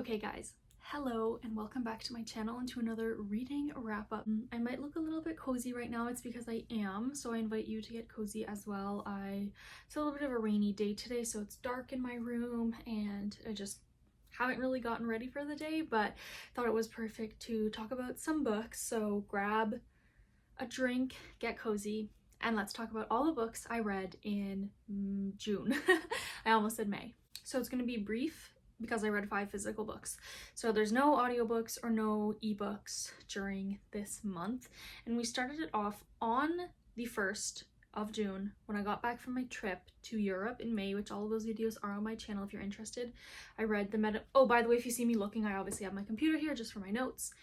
Okay guys, hello and welcome back to my channel and to another reading wrap-up. I might look a little bit cozy right now, it's because I am, so I invite you to get cozy as well. It's a little bit of a rainy day today, so it's dark in my room and I just haven't really gotten ready for the day, but thought it was perfect to talk about some books. So grab a drink, get cozy, and let's talk about all the books I read in June. I almost said May. So it's going to be brief because I read 5 physical books. So there's no audiobooks or no ebooks during this month. And we started it off on the 1st of June when I got back from my trip to Europe in May, which all of those videos are on my channel if you're interested. I read oh, by the way, if you see me looking, I obviously have my computer here just for my notes.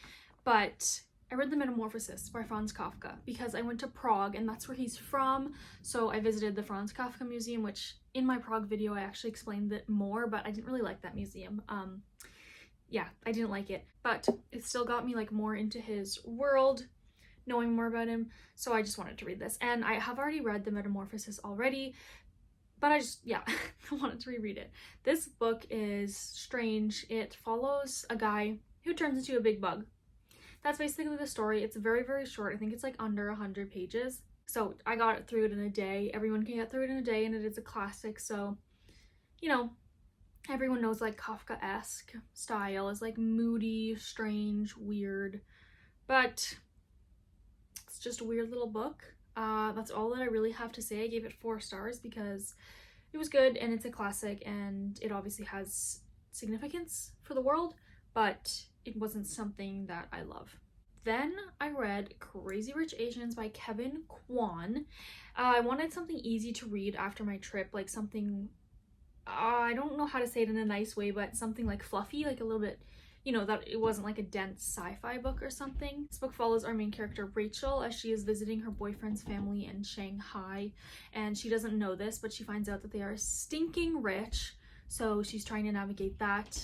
But I read The Metamorphosis by Franz Kafka because I went to Prague and that's where he's from. So I visited the Franz Kafka Museum, which in my Prague video I actually explained it more, but I didn't really like that museum. Yeah, I didn't like it, but it still got me like more into his world, knowing more about him. So I just wanted to read this, and I have already read The Metamorphosis already, but I wanted to reread it. This book is strange. It follows a guy who turns into a big bug. That's basically the story. It's very, very short. I think it's like under 100 pages. So I got through it in a day. Everyone can get through it in a day, and it is a classic. So, you know, everyone knows like Kafka-esque style is like moody, strange, weird, but it's just a weird little book. That's all that I really have to say. I gave it 4 stars because it was good and it's a classic and it obviously has significance for the world, but it wasn't something that I love. Then I read Crazy Rich Asians by Kevin Kwan. I wanted something easy to read after my trip, like something, I don't know how to say it in a nice way, but something like fluffy, like a little bit, you know, that it wasn't like a dense sci-fi book or something. This book follows our main character Rachel as she is visiting her boyfriend's family in Shanghai, and she doesn't know this, but she finds out that they are stinking rich, so she's trying to navigate that.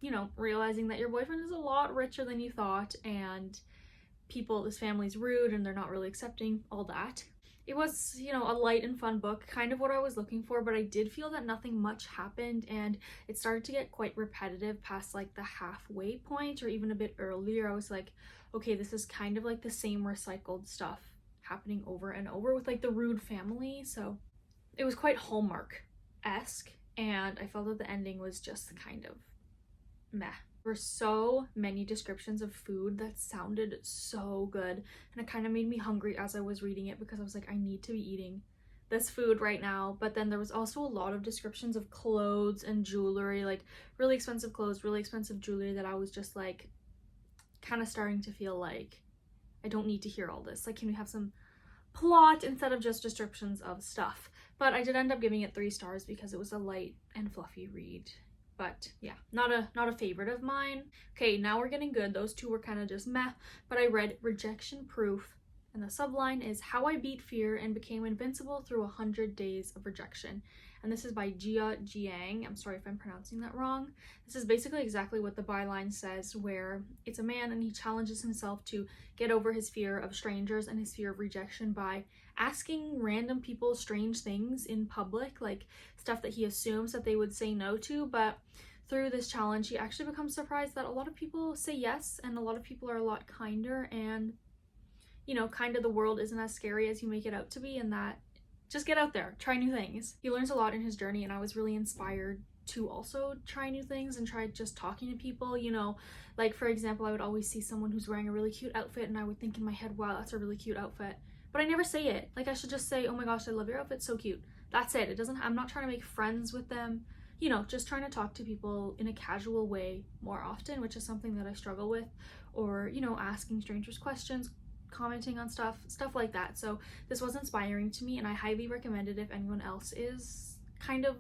You know, realizing that your boyfriend is a lot richer than you thought, and this family's rude and they're not really accepting, all that. It was, you know, a light and fun book, kind of what I was looking for, but I did feel that nothing much happened and it started to get quite repetitive past like the halfway point or even a bit earlier. I was like, okay, this is kind of like the same recycled stuff happening over and over with like the rude family. So it was quite Hallmark-esque, and I felt that the ending was just kind of meh. There were so many descriptions of food that sounded so good, and it kind of made me hungry as I was reading it because I was like, I need to be eating this food right now. But then there was also a lot of descriptions of clothes and jewelry, like really expensive clothes, really expensive jewelry, that I was just like kind of starting to feel like I don't need to hear all this. Like, can we have some plot instead of just descriptions of stuff? But I did end up giving it 3 stars because it was a light and fluffy read. But yeah, not a favorite of mine. Okay, now we're getting good. Those 2 were kind of just meh, but I read Rejection Proof, and the subline is How I Beat Fear and Became Invincible Through 100 Days of Rejection. And this is by Jia Jiang. I'm sorry if I'm pronouncing that wrong. This is basically exactly what the byline says, where it's a man and he challenges himself to get over his fear of strangers and his fear of rejection by asking random people strange things in public, like stuff that he assumes that they would say no to. But through this challenge, he actually becomes surprised that a lot of people say yes, and a lot of people are a lot kinder, and, you know, kind of the world isn't as scary as you make it out to be, and that just get out there, try new things. He learns a lot in his journey, and I was really inspired to also try new things and try just talking to people, you know, like for example, I would always see someone who's wearing a really cute outfit and I would think in my head, wow, that's a really cute outfit. But I never say it. Like, I should just say, oh my gosh, I love your outfit, so cute. That's it. I'm not trying to make friends with them, you know, just trying to talk to people in a casual way more often, which is something that I struggle with, or, you know, asking strangers questions, commenting on stuff like that. So this was inspiring to me, and I highly recommend it if anyone else is kind of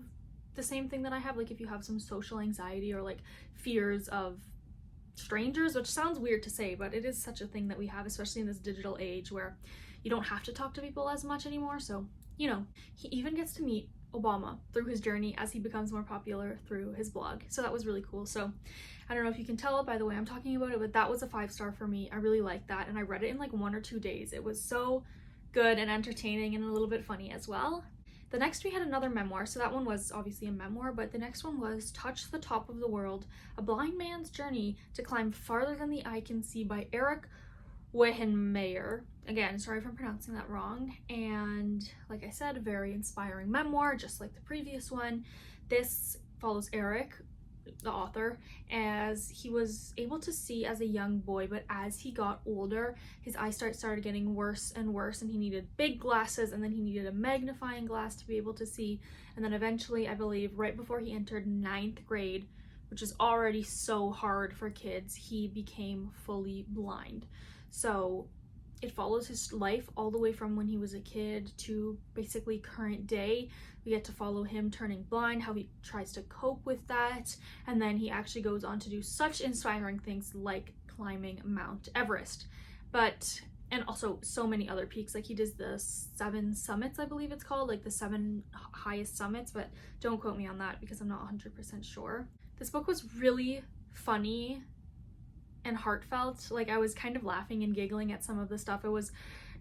the same thing that I have, like if you have some social anxiety or like fears of strangers, which sounds weird to say, but it is such a thing that we have, especially in this digital age where you don't have to talk to people as much anymore. So, you know, he even gets to meet Obama through his journey as he becomes more popular through his blog. So that was really cool. So I don't know if you can tell by the way I'm talking about it, but that was a 5-star for me. I really liked that, and I read it in like 1 or 2 days. It was so good and entertaining and a little bit funny as well. The next we had another memoir, so that one was obviously a memoir, but the next one was Touch the Top of the World, A Blind Man's Journey to Climb Farther Than the Eye Can See by Eric Wehenmayer. Again, sorry if I'm pronouncing that wrong. And like I said, a very inspiring memoir, just like the previous one. This follows Eric, the author, as he was able to see as a young boy, but as he got older, his eyesight started getting worse and worse, and he needed big glasses, and then he needed a magnifying glass to be able to see. And then eventually, I believe right before he entered 9th grade, which is already so hard for kids, he became fully blind. So it follows his life all the way from when he was a kid to basically current day. We get to follow him turning blind, how he tries to cope with that, and then he actually goes on to do such inspiring things like climbing Mount Everest, and also so many other peaks. Like he does the 7 summits, I believe it's called, like the 7 highest summits, but don't quote me on that because I'm not 100% sure. This book was really funny and heartfelt. Like I was kind of laughing and giggling at some of the stuff. It was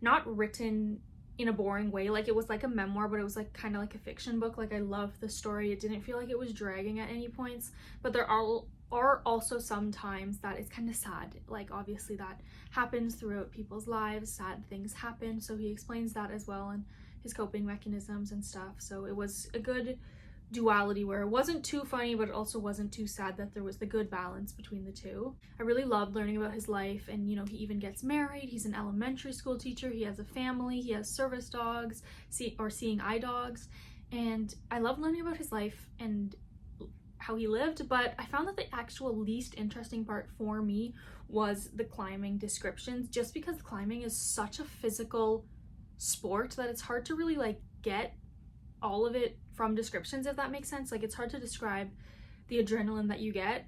not written in a boring way. Like it was like a memoir, but it was like kind of like a fiction book. Like I loved the story. It didn't feel like it was dragging at any points, but there are also some times that it's kind of sad. Like obviously that happens throughout people's lives. Sad things happen. So he explains that as well and his coping mechanisms and stuff. So it was a good duality where it wasn't too funny, but it also wasn't too sad, that there was the good balance between the two. I really loved learning about his life, and you know, he even gets married, he's an elementary school teacher, he has a family, he has service dogs, seeing eye dogs, and I love learning about his life and how he lived. But I found that the actual least interesting part for me was the climbing descriptions, just because climbing is such a physical sport that it's hard to really like get all of it from descriptions, if that makes sense. Like it's hard to describe the adrenaline that you get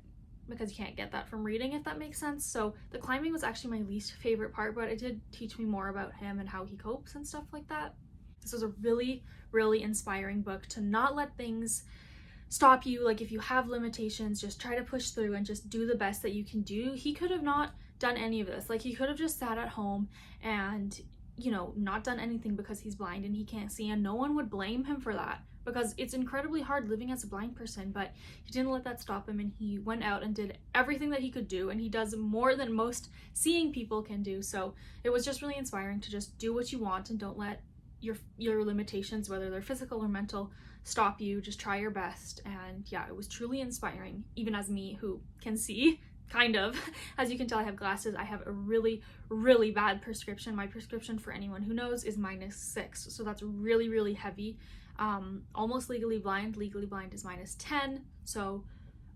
because you can't get that from reading, if that makes sense. So the climbing was actually my least favorite part, but it did teach me more about him and how he copes and stuff like that. This was a really, really inspiring book to not let things stop you. Like if you have limitations, just try to push through and just do the best that you can do. He could have not done any of this. Like he could have just sat at home and, you know, not done anything because he's blind and he can't see, and no one would blame him for that because it's incredibly hard living as a blind person. But he didn't let that stop him, and he went out and did everything that he could do, and he does more than most seeing people can do. So it was just really inspiring to just do what you want and don't let your limitations, whether they're physical or mental, stop you. Just try your best. And yeah, it was truly inspiring, even as me who can see. Kind of. As you can tell, I have glasses. I have a really, really bad prescription. My prescription, for anyone who knows, is -6. So that's really, really heavy. Almost legally blind. Legally blind is -10. So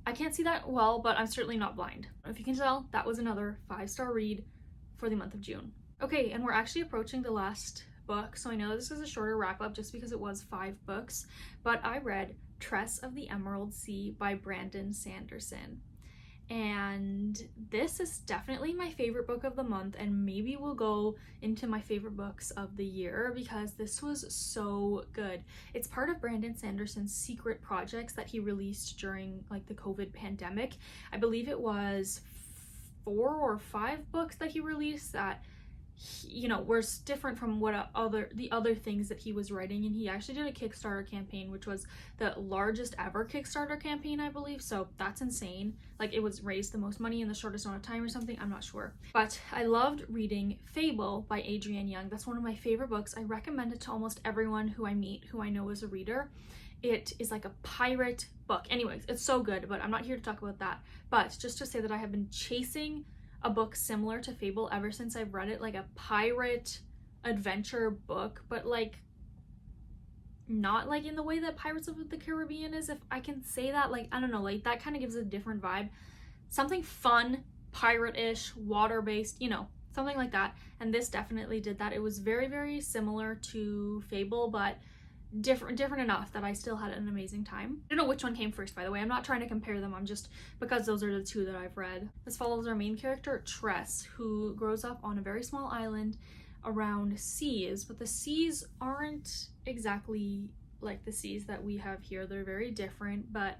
I can't see that well, but I'm certainly not blind. If you can tell, that was another 5-star read for the month of June. Okay, and we're actually approaching the last book. So I know this is a shorter wrap up just because it was 5 books, but I read Tress of the Emerald Sea by Brandon Sanderson. And this is definitely my favorite book of the month, and maybe will go into my favorite books of the year because this was so good. It's part of Brandon Sanderson's secret projects that he released during like the COVID pandemic. I believe it was 4 or 5 books that he released that, you know, were different from what the other things that he was writing. And he actually did a Kickstarter campaign, which was the largest ever Kickstarter campaign, I believe. So that's insane. Like it was raised the most money in the shortest amount of time or something. I'm not sure. But I loved reading Fable by Adrienne Young. That's one of my favorite books. I recommend it to almost everyone who I meet, who I know is a reader. It is like a pirate book. Anyways, it's so good, but I'm not here to talk about that. But just to say that I have been chasing a book similar to Fable ever since I've read it, like a pirate adventure book, but like not like in the way that Pirates of the Caribbean is, if I can say that. Like, I don't know, like that kind of gives a different vibe. Something fun, pirate-ish, water-based, you know, something like that. And this definitely did that. It was very, very similar to Fable, but different enough that I still had an amazing time. I don't know which one came first, by the way. I'm not trying to compare them. I'm just, because those are the 2 that I've read. This follows our main character, Tress, who grows up on a very small island around seas, but the seas aren't exactly like the seas that we have here. They're very different, but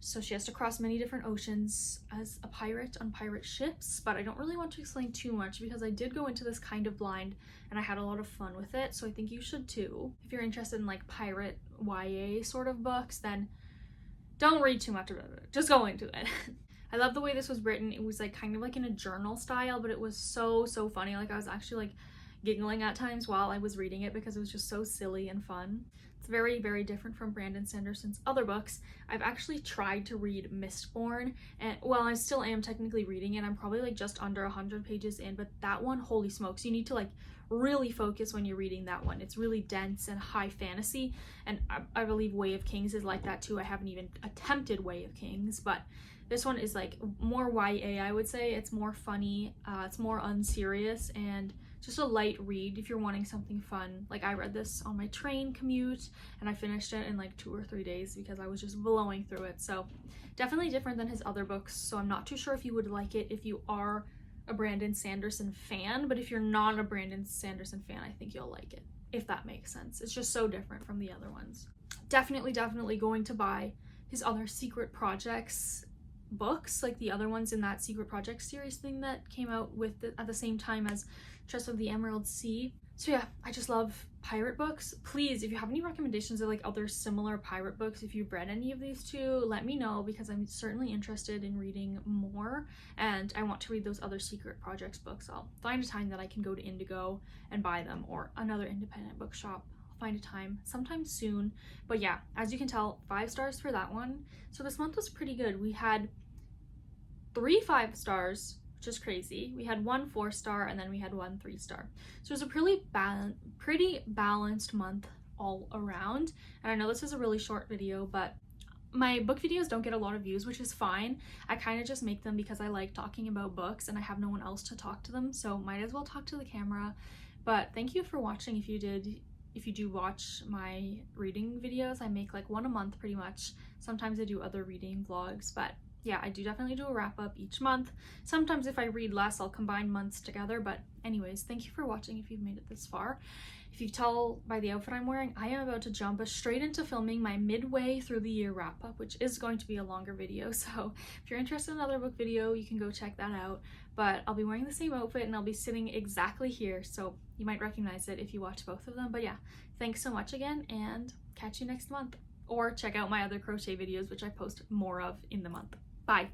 So she has to cross many different oceans as a pirate on pirate ships, but I don't really want to explain too much because I did go into this kind of blind and I had a lot of fun with it, so I think you should too. If you're interested in like pirate YA sort of books, then don't read too much about it. Just go into it. I love the way this was written. It was like kind of like in a journal style, but it was so funny. Like I was actually like giggling at times while I was reading it because it was just so silly and fun. It's very different from Brandon Sanderson's other books. I've actually tried to read Mistborn, and well, I still am technically reading it. I'm probably like just under 100 pages in, but that one, holy smokes, you need to like really focus when you're reading that one. It's really dense and high fantasy, and I believe Way of Kings is like that too. I haven't even attempted Way of Kings, but this one is like more YA, I would say. It's more funny, it's more unserious, and just a light read if you're wanting something fun. Like I read this on my train commute and I finished it in like 2 or 3 days because I was just blowing through it. So definitely different than his other books. So I'm not too sure if you would like it if you are a Brandon Sanderson fan, but if you're not a Brandon Sanderson fan, I think you'll like it, if that makes sense. It's just so different from the other ones. Definitely going to buy his other Secret Projects books, like the other ones in that Secret Projects series thing that came out with at the same time as Chest of the Emerald Sea. So yeah, I just love pirate books. Please, if you have any recommendations of like other similar pirate books, if you've read any of these two, let me know because I'm certainly interested in reading more and I want to read those other Secret Projects books. I'll find a time that I can go to Indigo and buy them, or another independent bookshop. I'll find a time sometime soon. But yeah, as you can tell, 5 stars for that one. So this month was pretty good. We had 3 5 stars, which is crazy. We had 1 4-star and then we had 1 3-star. So it was a pretty balanced month all around. And I know this is a really short video, but my book videos don't get a lot of views, which is fine. I kind of just make them because I like talking about books and I have no one else to talk to them, so might as well talk to the camera. But thank you for watching. If you do watch my reading videos, I make like 1 a month pretty much. Sometimes I do other reading vlogs, but yeah, I do definitely do a wrap up each month. Sometimes if I read less, I'll combine months together, but anyways, thank you for watching if you've made it this far. If you tell by the outfit I'm wearing, I am about to jump straight into filming my midway through the year wrap up, which is going to be a longer video. So if you're interested in another book video, you can go check that out. But I'll be wearing the same outfit and I'll be sitting exactly here, so you might recognize it if you watch both of them. But yeah, thanks so much again and catch you next month. Or check out my other crochet videos, which I post more of in the month. Bye.